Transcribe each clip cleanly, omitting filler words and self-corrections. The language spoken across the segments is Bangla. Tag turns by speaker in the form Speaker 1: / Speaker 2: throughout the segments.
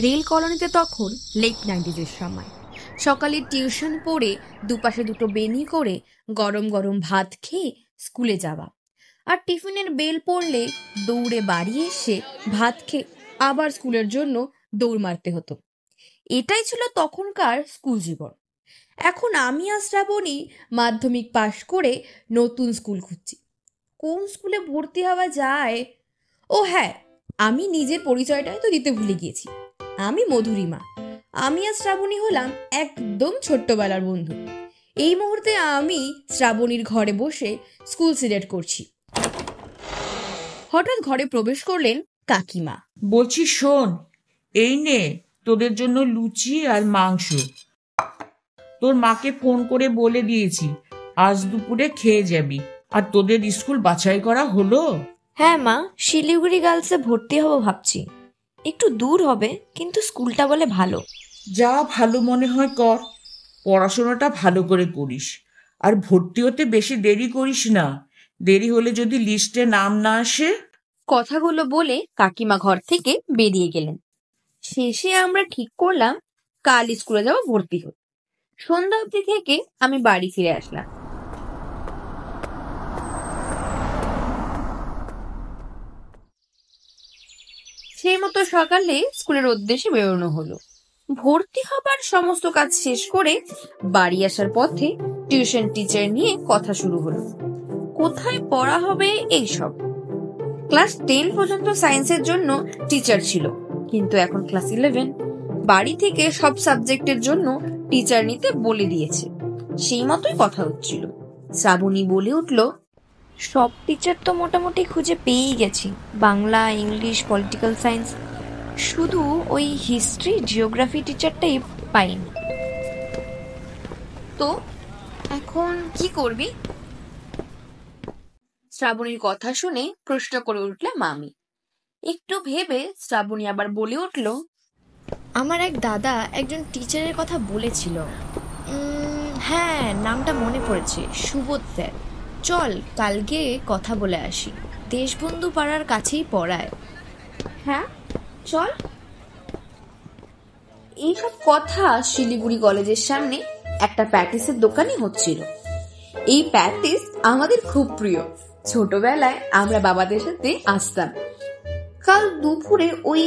Speaker 1: রেল কলোনিতে তখন লেট 90s সময়। সকালে টিউশন পড়ে দুপাশে দুটো বেনি করে গরম গরম ভাত খেয়ে স্কুলে যাওয়া, আর টিফিনের বেল পড়লে দৌড়ে বাড়ি এসে ভাত খেয়ে আবার স্কুলের জন্য দৌড় মারতে হতো। এটাই ছিল তখনকার স্কুল জীবন। এখন আমি আর শ্রাবণী মাধ্যমিক পাশ করে নতুন স্কুল খুঁজছি। কোন স্কুলে ভর্তি হওয়া যায়? ও হ্যাঁ, আমি নিজের পরিচয়টাই তো দিতে ভুলে গিয়েছি। আমি মধুরিমা। আমি আর শ্রাবণী হলাম একদম ছোট্টবেলার বন্ধু। এই মুহূর্তে আমি শ্রাবণীর ঘরে বসে স্কুল সিলেক্ট করছি। হঠাৎ ঘরে প্রবেশ করলেন কাকিমা।
Speaker 2: বলছি শোন, এই নে তোদের জন্য লুচি আর মাংস। তোর মাকে ফোন করে বলে দিয়েছি আজ দুপুরে খেয়ে যাবি। আর তোদের স্কুল বাছাই করা হলো?
Speaker 3: হ্যাঁ মা, শিলিগুড়ি গার্লসে ভর্তি হব ভাবছি। একটু দূর হবে, কিন্তু স্কুলটা বলে ভালো।
Speaker 2: যা ভালো মনে হয় কর, পড়াশোনাটা ভালো করে করিস। আর ভর্তি হতে বেশি দেরি করিস না, দেরি হলে যদি লিস্টে নাম না আসে।
Speaker 1: কথাগুলো বলে কাকিমা ঘর থেকে বেরিয়ে গেলেন। শেষে আমরা ঠিক করলাম কাল স্কুলে যাবো ভর্তি হতে। সন্ধ্যা অবধি থেকে আমি বাড়ি ফিরে আসলাম। সেই মতো সকালে স্কুলের উদ্দেশ্যে বেরোনো হলো। ভর্তি হবার সমস্ত কাজ শেষ করে বাড়ি আসার পথে টিউশন টিচার নিয়ে কথা শুরু হলো। কোথায় পড়া হবে এইসব। ক্লাস 10 পর্যন্ত সায়েন্সের জন্য টিচার ছিল, কিন্তু এখন ক্লাস 11। বাড়ি থেকে সব সাবজেক্টের জন্য টিচার নিতে বলে দিয়েছে। সেই মতোই কথা হচ্ছিল। শ্রাবণী বলে উঠল,
Speaker 3: সব টিচার তো মোটামুটি খুঁজে পেয়েই গেছি, বাংলা, ইংলিশ, পলিটিক্যাল সায়েন্স। শুধু ওই হিস্ট্রি, জিওগ্রাফি টিচারটাই পাইনি।
Speaker 1: তো এখন কি করবি? শ্রাবণীর কথা শুনে প্রশ্ন করে উঠলাম আমি। একটু ভেবে শ্রাবণী আবার বলে উঠল,
Speaker 3: আমার এক দাদা একজন টিচারের কথা বলেছিল। হ্যাঁ, নামটা মনে পড়েছে, সুবোধ স্যার। চল কালকে কথা বলে আসি, দেশবন্ধু পাড়ার কাছেই পড়ায়।
Speaker 1: হ্যাঁ চল। এইসব কথা শিলিগুড়ি কলেজের সামনে একটা প্যাটিসের দোকানে হচ্ছিল। এই প্যাটিস আমাদের খুব প্রিয়। ছোটবেলায় আমরা বাবাদের সাথে আসতাম। কাল দুপুরে ওই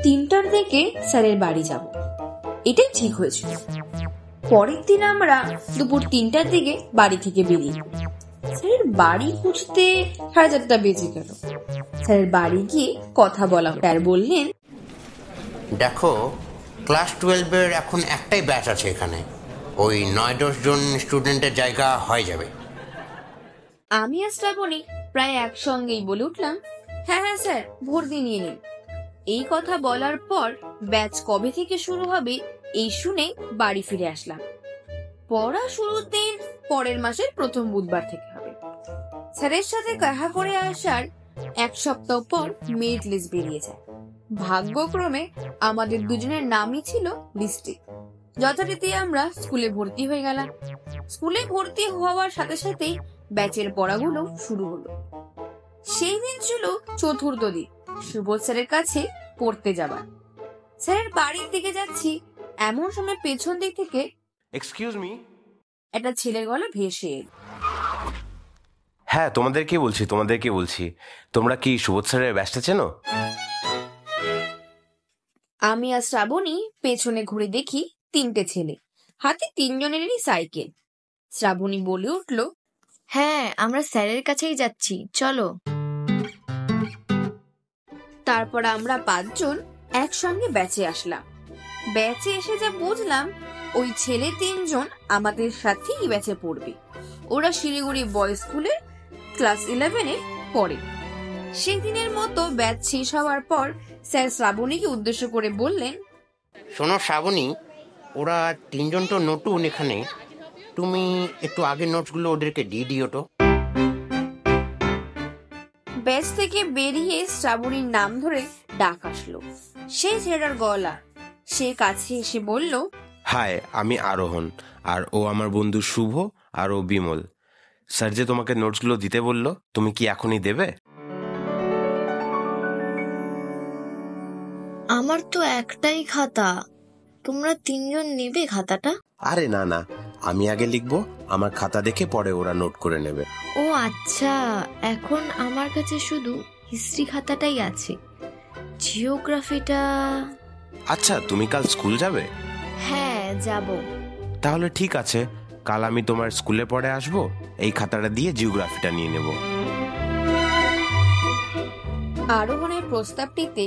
Speaker 1: 3টার দিকে স্যারের বাড়ি যাব, এটাই ঠিক হয়েছিল। পরের দিন আমরা দুপুর 3টার দিকে বাড়ি থেকে বেরিয়ে স্যারের বাড়ি খুঁজতে 4:30 বেজে গেল। স্যারের বাড়ি গিয়ে কথা বলা, স্যার বললেন,
Speaker 4: দেখো, ক্লাস 12-এর এখন একটাই ব্যাচ আছে এখানে, ওই 9-10 জন স্টুডেন্টের জায়গা হয়ে যাবে।
Speaker 1: আমি আর শ্রাবণী প্রায় একসঙ্গেই বলে উঠলাম, হ্যাঁ হ্যাঁ স্যার, ভর্তি নিয়ে নিন। এই কথা বলার পর ব্যাচ কবে থেকে শুরু হবে এই শুনে বাড়ি ফিরে আসলাম। পড়া শুরুর দিন পরের মাসের প্রথম বুধবার থেকে হবে। স্যারের সাথে দেখা করে আসার 1 সপ্তাহ পর মেরিট লিস্ট বেরিয়ে যায়। ভাগ্যক্রমে আমাদের দুজনের নামই ছিল লিস্টে। যথারীতি আমরা স্কুলে ভর্তি হয়ে গেলাম। স্কুলে ভর্তি হওয়ার সাথে সাথেই ব্যাচের পড়াগুলো শুরু হলো। সেই দিন ছিল চতুর্থ দিন, সুবোধ স্যারের কাছে পড়তে যাবার। স্যারের বাড়ির দিকে যাচ্ছি, এমন সময় পেছন দিক থেকে
Speaker 5: এক্সকিউজ মি,
Speaker 1: একটা ছেলের গলা ভেসে এলো।
Speaker 5: হ্যাঁ তোমাদেরকে বলছি, তোমরা কি সুবোধ স্যারের ব্যাচটা চেনো?
Speaker 1: আমি আর শ্রাবণী পেছনে ঘুরে দেখি 3টে ছেলে, হাতে 3 জনেরই সাইকেল। শ্রাবণী বলে উঠল,
Speaker 3: হ্যাঁ, আমরা স্যারের কাছেই যাচ্ছি, চলো।
Speaker 1: তারপর আমরা 5 জন একসঙ্গে ব্যাচে আসলাম। ব্যাচে এসে যা বুঝলাম, ওই ছেলে 3 জন আমাদের সাথেই ব্যাচে পড়বে। ওরা শিলিগুড়ি বয়েজ স্কুলের ক্লাস 11-এ পড়ে। সেই দিনের মতো ব্যাচ শেষ হওয়ার পর স্যার শ্রাবণীকে উদ্দেশ্য করে বললেন,
Speaker 4: শোনো শ্রাবণী, ওরা 3 জন তো নতুন এখানে, তুমি একটু আগের নোটসগুলো ওদেরকে দিয়ে দিও তো।
Speaker 1: ব্যাচ থেকে বেরিয়ে শ্রাবণীর নাম ধরে ডাক আসলো। সেই ছেলেটার গলা। সে কাছে এসে বলল,
Speaker 5: হাই, আমি আরোহণ, আর ও আমার বন্ধু শুভ, আর ও বিমল। স্যার যে তোমাকে নোটসগুলো দিতে বললো, তুমি কি এখনই দেবে?
Speaker 3: আমার তো একটাই খাতা, তোমরা 3জন নেবে খাতাটা?
Speaker 5: আরে না না, আমি আগে লিখবো, আমার খাতা দেখে পরে ওরা নোট করে নেবে।
Speaker 3: ও আচ্ছা, এখন আমার কাছে শুধু হিস্ট্রি খাতাটাই আছে, জিওগ্রাফিটা।
Speaker 5: আচ্ছা, তুমি কাল স্কুল যাবে?
Speaker 3: হ্যাঁ যাব।
Speaker 5: তাহলে ঠিক আছে, কাল আমি তোমার স্কুলে পরে আসবো, এই খাতাটা দিয়ে জিওগ্রাফিটা নিয়ে নেব।
Speaker 1: আরোহণের প্রস্তাবটিতে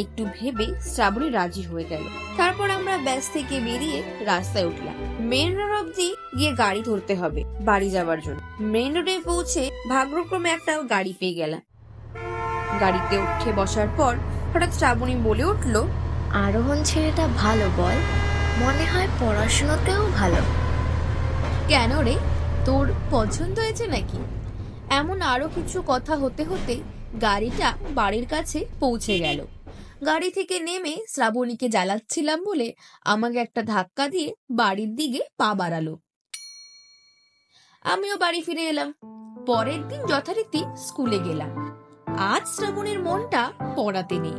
Speaker 1: একটু ভেবে শ্রাবণী রাজি হয়ে গেল। তারপর আমরা ব্যাস থেকে বেরিয়ে রাস্তায় উঠলাম। মেন রোড অব্দি গিয়ে গাড়ি ধরতে হবে বাড়ি যাওয়ার জন্য। মেন রোডে পৌঁছে ভাগ্যক্রমে একটা গাড়ি পেয়ে গেলাম। গাড়িতে উঠে বসার পর হঠাৎ শ্রাবণী বলে উঠল,
Speaker 3: আরোহণ ছেলেটা ভালো বল, মনে হয় পড়াশোনাতেও ভালো।
Speaker 1: কেন রে, তোর পছন্দ হয়েছে নাকি? এমন আরো কিছু কথা হতে হতে গাড়িটা বাড়ির কাছে পৌঁছে গেল। গাড়ি থেকে নেমে শ্রাবণীকে জ্বালাচ্ছিলাম বলে আমাকে একটা ধাক্কা দিয়ে বাড়ির দিকে পা বাড়ালো। আমিও বাড়ি ফিরে এলাম। পরের দিন যথারীতি স্কুলে গেলাম। আজ শ্রাবণীর মনটা পড়াতে নেই,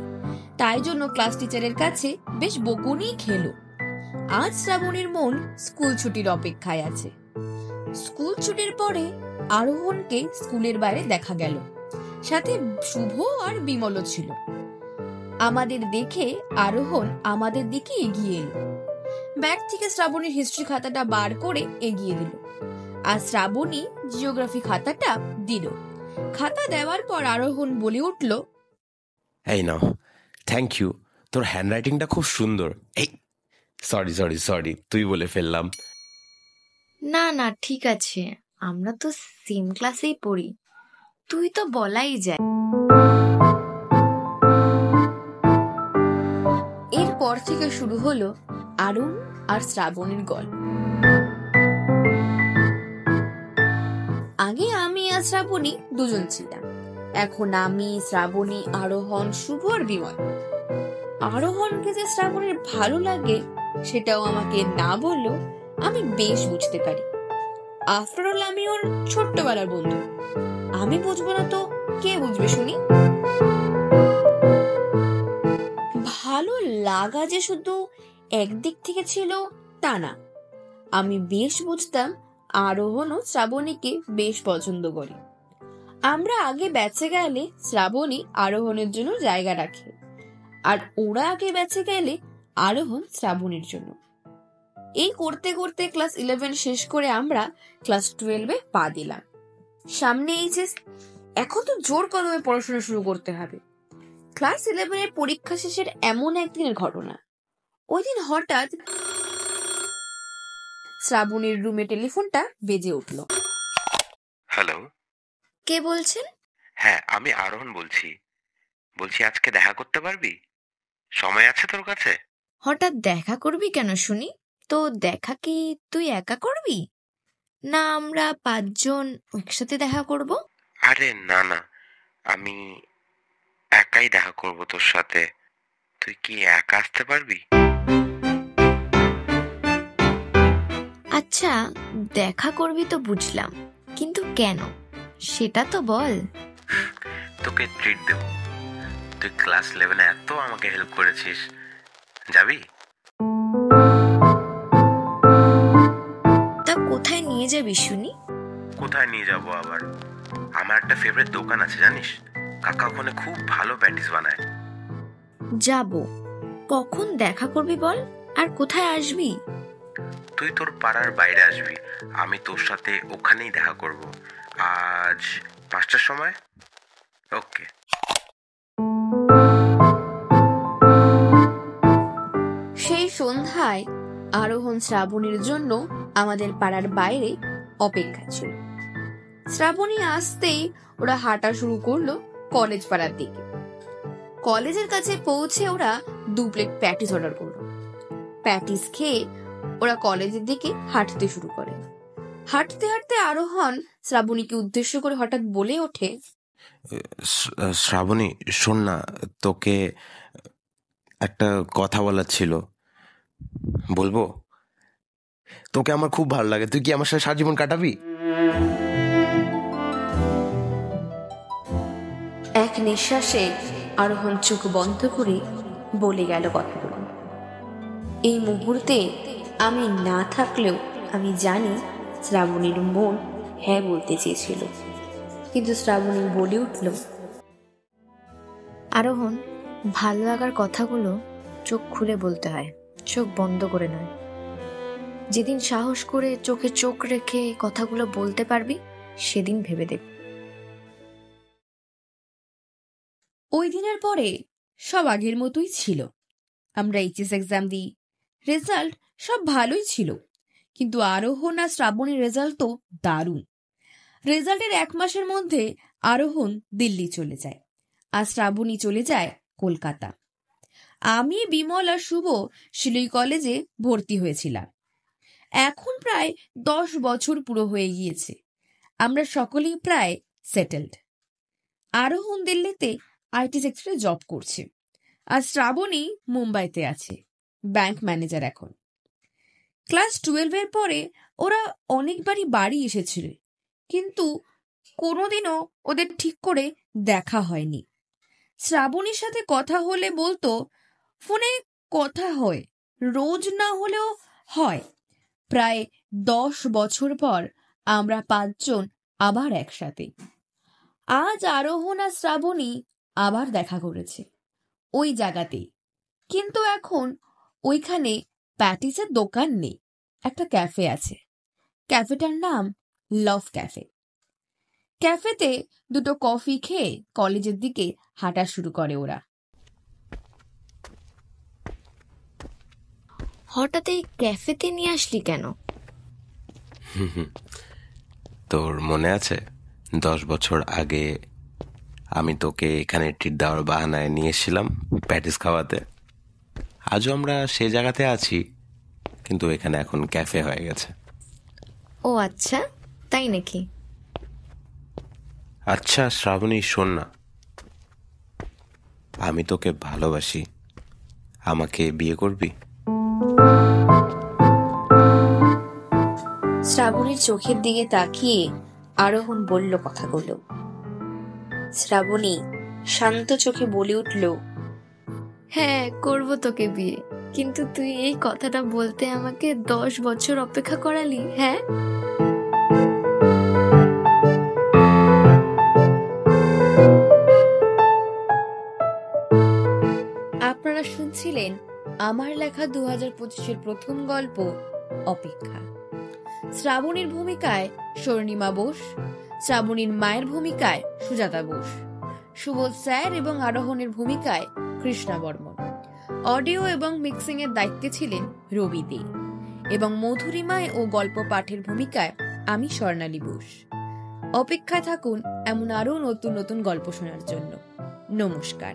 Speaker 1: তাই জন্য ক্লাস টিচারের কাছে বেশ বকুনি খেলো। আজ শ্রাবণীর মন স্কুল ছুটির অপেক্ষায় আছে। স্কুল ছুটির পরে আরোহণকে স্কুলের বাইরে দেখা গেল, সাথে শুভ আর বিমলও ছিল। আমাদের দেখে আরোহণ আমাদের দিকে এগিয়ে এলো। ব্যাগ থেকে শ্রাবণীর হিস্ট্রি খাতাটা বার করে এগিয়ে দিল, আর শ্রাবণী জিওগ্রাফি খাতাটা দিল। খাতা দেওয়ার পর আরোহণ বলে উঠল,
Speaker 5: এই নাও, থ্যাংক ইউ, তোর হ্যান্ডরাইটিংটা খুব সুন্দর। এই সরি সরি সরি, তুই বলে ফেললাম।
Speaker 3: না না ঠিক আছে, আমরা তো সেম ক্লাসেই পড়ি, তুই তো বলাই যায়।
Speaker 1: এরপর থেকে শুরু হলো আরুণ আর শ্রাবণীর গল্প। আগে আমি আর শ্রাবণী দুজন ছিলাম, এখন আমি, শ্রাবণী, আরোহণ, শুভ আর বিমল। আরোহণকে যে শ্রাবণীর ভালো লাগে সেটাও আমাকে না বললেও আমি বেশ বুঝতে পারি। আফটার অল আমি ওর ছোট্টবেলার বন্ধু, আমি বুঝবো না তো কে বুঝবে শুনি? ভালো লাগা যে শুধু একদিক থেকে ছিল তা না, আমি বেশ বুঝতাম আরোহণও শ্রাবণীকে বেশ পছন্দ করে। আমরা আগে ব্যাচে গেলে শ্রাবণী আরোহণের জন্য জায়গা রাখে, আর ওরা আগে ব্যাচে গেলে আরোহণ শ্রাবণীর জন্য। এই করতে করতে ক্লাস 11 শেষ করে আমরা ক্লাস 12-এ পা দিলাম। সামনে এইচএস, এখন তো জোর কদমে পড়াশোনা শুরু করতে হবে। ক্লাস 11-এর পরীক্ষা শেষের এমন একদিনের ঘটনা, ওই দিন হঠাৎ শ্রাবণীর রুমে টেলিফোনটা বেজে উঠল।
Speaker 5: হ্যালো,
Speaker 3: কে বলছেন?
Speaker 5: হ্যাঁ আমি আরোহণ বলছি। আজকে দেখা করতে পারবি? সময় আছে তোর কাছে?
Speaker 3: হঠাৎ দেখা করবি কেন শুনি? তো দেখা কি তুই একা করবি, না আমরা 5 জন একসাথে দেখা করব?
Speaker 5: আরে না না, আমি একাই দেখা করব তোর সাথে। তুই কি একা আসতে পারবি?
Speaker 3: আচ্ছা দেখা করবি তো বুঝলাম, কিন্তু কেন সেটা তো বল।
Speaker 5: তোকে ট্রিট দেব, তুই ক্লাস 11-এ এত আমাকে হেল্প করেছিস, যাবি?
Speaker 3: তা কোথায় নিয়ে যাবি শুনি?
Speaker 5: কোথায় নিয়ে যাব আবার? আমার একটা ফেভারিট দোকান আছে জানিস, কাকা ওখানে খুব ভালো প্যাটিস বানায়।
Speaker 3: যাব, কখন দেখা করবি বল, আর কোথায় আসবি?
Speaker 5: তুই তোর পাড়ার বাইরে আসবি, আমি তোর সাথে ওখানেই দেখা করব আজ 5টার সময়। ওকে।
Speaker 1: সেই সন্ধ্যায় আরোহণ শ্রাবণীর জন্য আমাদের পাড়ার বাইরে অপেক্ষা ছিল। শ্রাবণী আসতেই ওরা হাঁটা শুরু করলো কলেজ পাড়ার দিকে। কলেজের কাছে পৌঁছে ওরা 2 প্লেট প্যাটিস অর্ডার করলো। প্যাটিস খেয়ে ওরা কলেজের দিকে হাঁটতে শুরু করে। হাঁটতে হাঁটতে আরোহণ শ্রাবণীকে উদ্দেশ্য করে হঠাৎ বলে ওঠে,
Speaker 5: শ্রাবণী শোন না, তোকে একটা কথা বলার ছিল। বলবো? তোকে আমার খুব ভালো লাগে, তুই কি আমার সাথে সারা জীবন কাটাবি?
Speaker 1: এক নিঃশ্বাসে আরোহণ চোখ বন্ধ করে বলে গেল কথাগুলো। এই মুহূর্তে আমি না থাকলেও আমি জানি শ্রাবণীর মন হ্যাঁ বলতে চেয়েছিল, কিন্তু শ্রাবণী বলে উঠল,
Speaker 3: আরোহণ, ভালো লাগার কথাগুলো চোখ খুলে বলতে হয়, চোখ বন্ধ করে নয়। যেদিন সাহস করে চোখে চোখ রেখে কথাগুলো বলতে পারবি, সেদিন ভেবে দেখ।
Speaker 1: ওই দিনের পরে সব আগের মতোই ছিল। আমরা এইচএস এক্সাম দিই, রেজাল্ট সব ভালোই ছিল, কিন্তু আরোহণ আর শ্রাবণীর রেজাল্ট তো দারুণ। রেজাল্টের 1 মাসের মধ্যে আরোহণ দিল্লি চলে যায় আর শ্রাবণী চলে যায় কলকাতা। আমি, বিমল আর শুভ শিলই কলেজে ভর্তি হয়েছিলাম। এখন প্রায় 10 বছর পুরো হয়ে গিয়েছে। আমরা সকলেই প্রায় সেটেলড। আরোহণ দিল্লিতে আইটি সেক্টরে জব করছে আর শ্রাবণী মুম্বাইতে আছে, ব্যাংক ম্যানেজার এখন। ক্লাস 12-এর পরে ওরা অনেকবারই বাড়ি এসেছিল, কিন্তু কোনোদিনও ওদের ঠিক করে দেখা হয়নি। শ্রাবণীর সাথে কথা হলে বলতো ফোনে কথা হয়, রোজ না হলেও হয়। প্রায় 10 বছর পর আমরা 5 জন আবার একসাথে। আজ আরোহণ আর শ্রাবণী আবার দেখা করেছে ওই জায়গাতেই, কিন্তু এখন ওইখানে প্যাটিসের দোকান নেই, একটা ক্যাফে আছে। ক্যাফেটার নাম লাভ ক্যাফে। ক্যাফেতে 2 কফি খেয়ে কলেজের দিকে হাঁটা শুরু করে ওরা।
Speaker 3: হঠাৎ এই ক্যাফেতে নিয়ে আসলি কেন?
Speaker 5: তোর মনে আছে 10 বছর আগে আমি তোকে এখানে ট্রিট দেওয়ার বাহানায় নিয়ে এসেছিলাম প্যাটিস খাওয়াতে? আজও আমরা সে জায়গাতে আছি, কিন্তু এখানে এখন ক্যাফে হয়ে গেছে।
Speaker 3: ও আচ্ছা, তাই নাকি?
Speaker 5: আচ্ছা শ্রাবণী, শোন না, আমি তোকে ভালোবাসি, আমাকে বিয়ে করবি?
Speaker 1: শ্রাবণীর চোখের দিকে তাকিয়ে আরোহণ বলল কথাগুলো। শ্রাবণী শান্ত চোখে বলে উঠল,
Speaker 3: হ্যাঁ, করব তোকে বিয়ে, কিন্তু তুই এই কথাটা বলতে আমাকে 10 বছর অপেক্ষা করালি। হ্যাঁ,
Speaker 1: আপনারা শুনছিলেন আমার লেখা 2025-এর প্রথম গল্প অপেক্ষা। শ্রাবণীর ভূমিকায় স্বর্ণিমা বোস, শ্রাবণীর মায়ের ভূমিকায় সুজাতা বোস, সুবোধ স্যার এবং আরোহণের ভূমিকায় কৃষ্ণা বর্মন। অডিও এবং মিক্সিং এর দায়িত্বে ছিলেন রবি দে এবং মধুরিমায় ও গল্প পাঠের ভূমিকায় আমি স্বর্ণালী বোস। অপেক্ষায় থাকুন এমন আরো নতুন নতুন গল্প শোনার জন্য। নমস্কার।